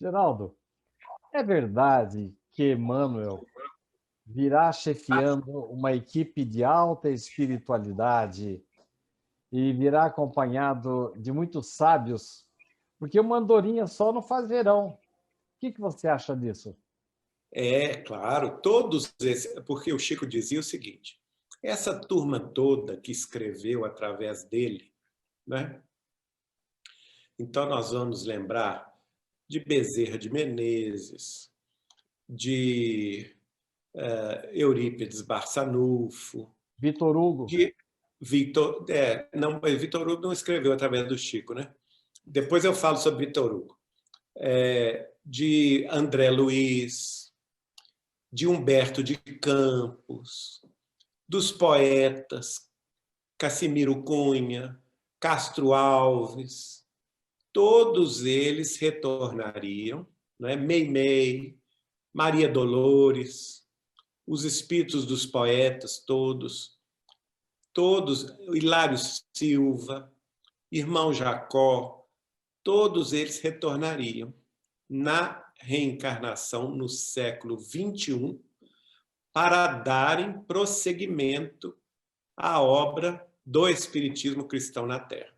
Geraldo, é verdade que Emmanuel virá chefiando uma equipe de alta espiritualidade e virá acompanhado de muitos sábios, porque uma andorinha só não faz verão. O que você acha disso? É, claro, todos esses, porque o Chico dizia o seguinte: essa turma toda que escreveu através dele, né? Então nós vamos lembrar de Bezerra de Menezes, de Eurípides Barçanufo, Vitor Hugo, de Victor, não, Vitor Hugo não escreveu através do Chico, né? Depois eu falo sobre Vitor Hugo. De André Luiz, de Humberto de Campos, dos poetas Cassimiro Cunha, Castro Alves, todos eles retornariam, né? Meimei, Maria Dolores, os espíritos dos poetas todos, Hilário Silva, irmão Jacó, todos eles retornariam na reencarnação no século XXI para darem prosseguimento à obra do Espiritismo cristão na Terra.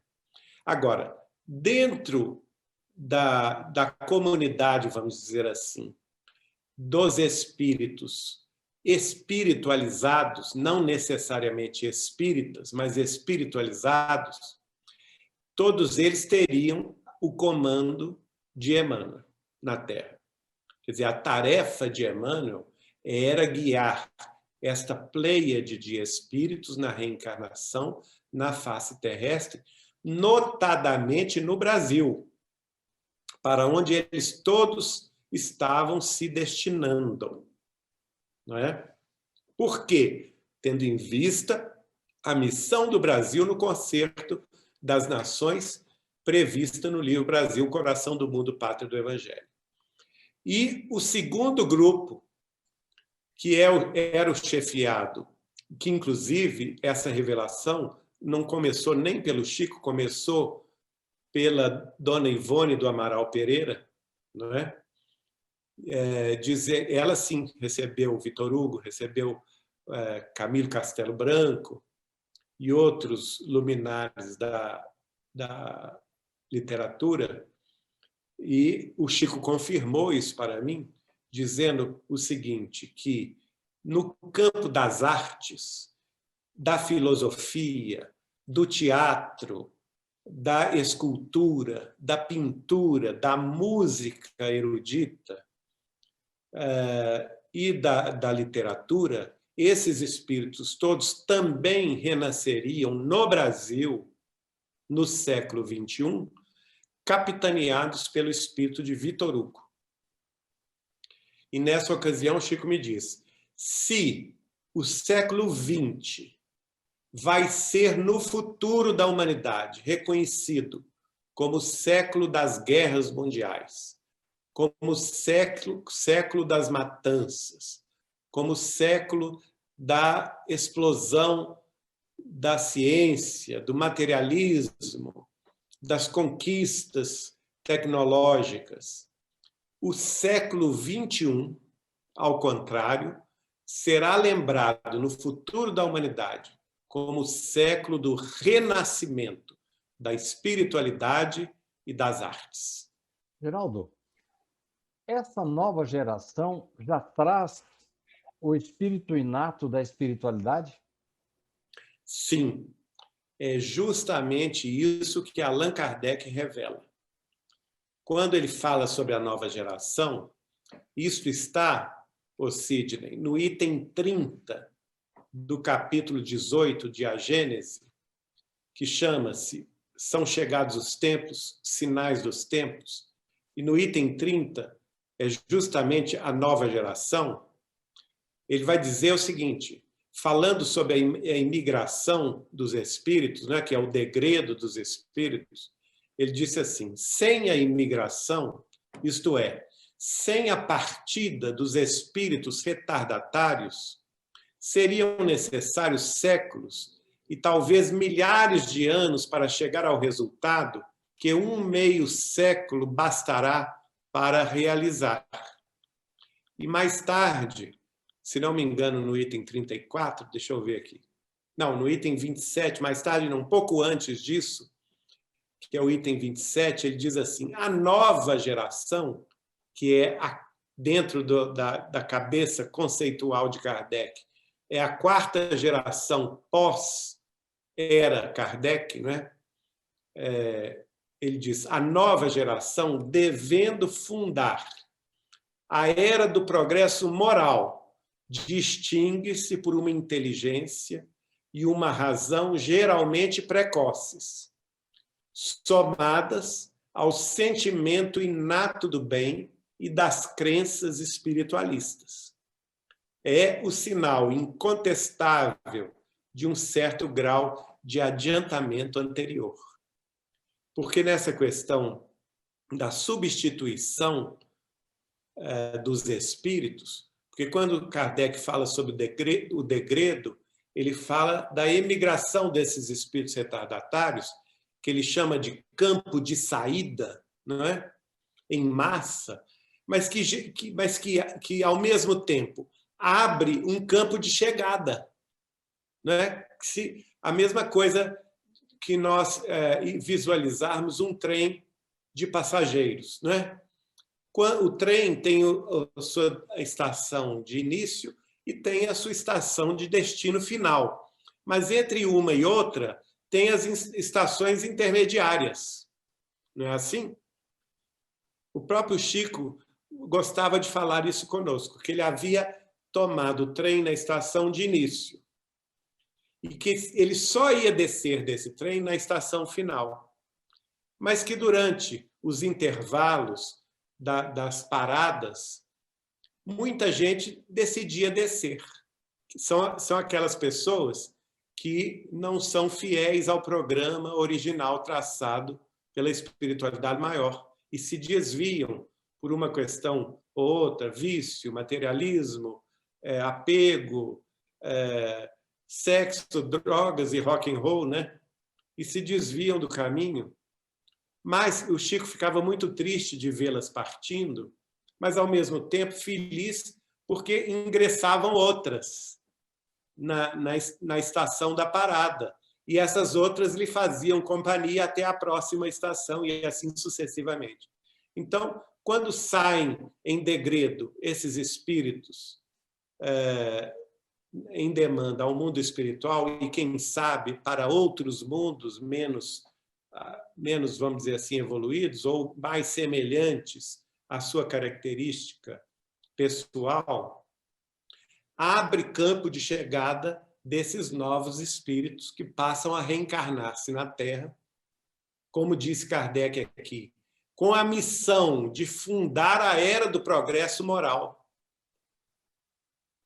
Agora, dentro da comunidade, vamos dizer assim, dos espíritos espiritualizados, não necessariamente espíritas, mas espiritualizados, todos eles teriam o comando de Emmanuel na Terra. Quer dizer, a tarefa de Emmanuel era guiar esta pleiade de espíritos na reencarnação na face terrestre, notadamente no Brasil, para onde eles todos estavam se destinando. Não é? Por quê? Tendo em vista a missão do Brasil no concerto das nações prevista no livro Brasil, Coração do Mundo, Pátria do Evangelho. E o segundo grupo, que era o chefiado, que inclusive essa revelação não começou nem pelo Chico, começou pela dona Ivone do Amaral Pereira, não é? Ela sim recebeu Vitor Hugo, recebeu Camilo Castelo Branco e outros luminares da literatura, e o Chico confirmou isso para mim, dizendo o seguinte, que no campo das artes, da filosofia, do teatro, da escultura, da pintura, da música erudita e da literatura, esses espíritos todos também renasceriam no Brasil no século XXI, capitaneados pelo espírito de Vitor Hugo. E nessa ocasião, Chico me diz, se o século XX vai ser, no futuro da humanidade, reconhecido como o século das guerras mundiais, como o século das matanças, como o século da explosão da ciência, do materialismo, das conquistas tecnológicas. O século XXI, ao contrário, será lembrado no futuro da humanidade como o século do renascimento da espiritualidade e das artes. Geraldo, essa nova geração já traz o espírito inato da espiritualidade? Sim, é justamente isso que Allan Kardec revela. Quando ele fala sobre a nova geração, isso está, Sidney, no item 30 do capítulo 18 de A Gênese, que chama-se São Chegados os Tempos, Sinais dos Tempos, e no item 30 é justamente a nova geração. Ele vai dizer o seguinte, falando sobre a imigração dos espíritos, né, que é o degredo dos espíritos, ele disse assim, sem a imigração, isto é, sem a partida dos espíritos retardatários, seriam necessários séculos e talvez milhares de anos para chegar ao resultado que um meio século bastará para realizar. E mais tarde, se não me engano, no item 34, deixa eu ver aqui. Não, no item 27, mais tarde, um pouco antes disso, que é o item 27, ele diz assim: a nova geração, que é dentro da cabeça conceitual de Kardec, é a quarta geração pós-era Kardec, não é? Ele diz: a nova geração devendo fundar a era do progresso moral, distingue-se por uma inteligência e uma razão geralmente precoces, somadas ao sentimento inato do bem e das crenças espiritualistas. É o sinal incontestável de um certo grau de adiantamento anterior. Porque nessa questão da substituição dos espíritos, porque quando Kardec fala sobre o degredo, ele fala da emigração desses espíritos retardatários, que ele chama de campo de saída, não é? Em massa, mas que ao mesmo tempo abre um campo de chegada, não é? A mesma coisa que nós visualizarmos um trem de passageiros, não é? O trem tem a sua estação de início e tem a sua estação de destino final. Mas entre uma e outra, tem as estações intermediárias. Não é assim? O próprio Chico gostava de falar isso conosco, que ele havia tomado o trem na estação de início e que ele só ia descer desse trem na estação final. Mas que durante os intervalos das paradas, muita gente decidia descer. São aquelas pessoas que não são fiéis ao programa original traçado pela espiritualidade maior e se desviam por uma questão ou outra, vício, materialismo, apego, sexo, drogas e rock and roll, né? E se desviam do caminho. Mas o Chico ficava muito triste de vê-las partindo, mas, ao mesmo tempo, feliz porque ingressavam outras na estação da parada. E essas outras lhe faziam companhia até a próxima estação e assim sucessivamente. Então, quando saem em degredo esses espíritos em demanda ao mundo espiritual e, quem sabe, para outros mundos menos, vamos dizer assim, evoluídos ou mais semelhantes à sua característica pessoal, abre campo de chegada desses novos espíritos que passam a reencarnar-se na Terra, como disse Kardec aqui, com a missão de fundar a era do progresso moral.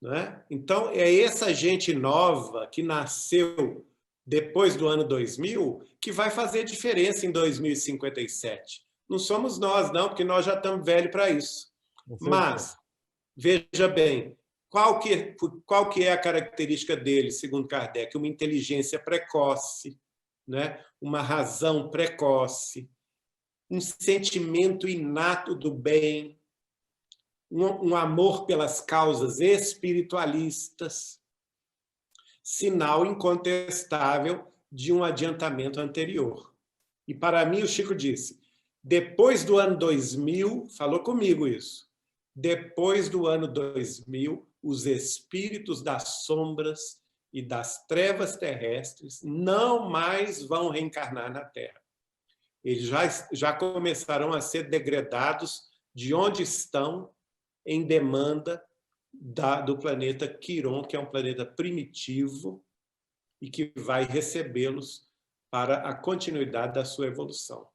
Não é? Então, é essa gente nova que nasceu depois do ano 2000 que vai fazer diferença em 2057. Não somos nós, não, porque nós já estamos velhos para isso. Mas, veja bem, qual que é a característica dele, segundo Kardec? Uma inteligência precoce, né? Uma razão precoce, um sentimento inato do bem, um amor pelas causas espiritualistas, sinal incontestável de um adiantamento anterior. E, para mim, o Chico disse, depois do ano 2000, falou comigo isso, depois do ano 2000, os espíritos das sombras e das trevas terrestres não mais vão reencarnar na Terra. Eles já começarão a ser degradados de onde estão em demanda do planeta Quiron, que é um planeta primitivo e que vai recebê-los para a continuidade da sua evolução.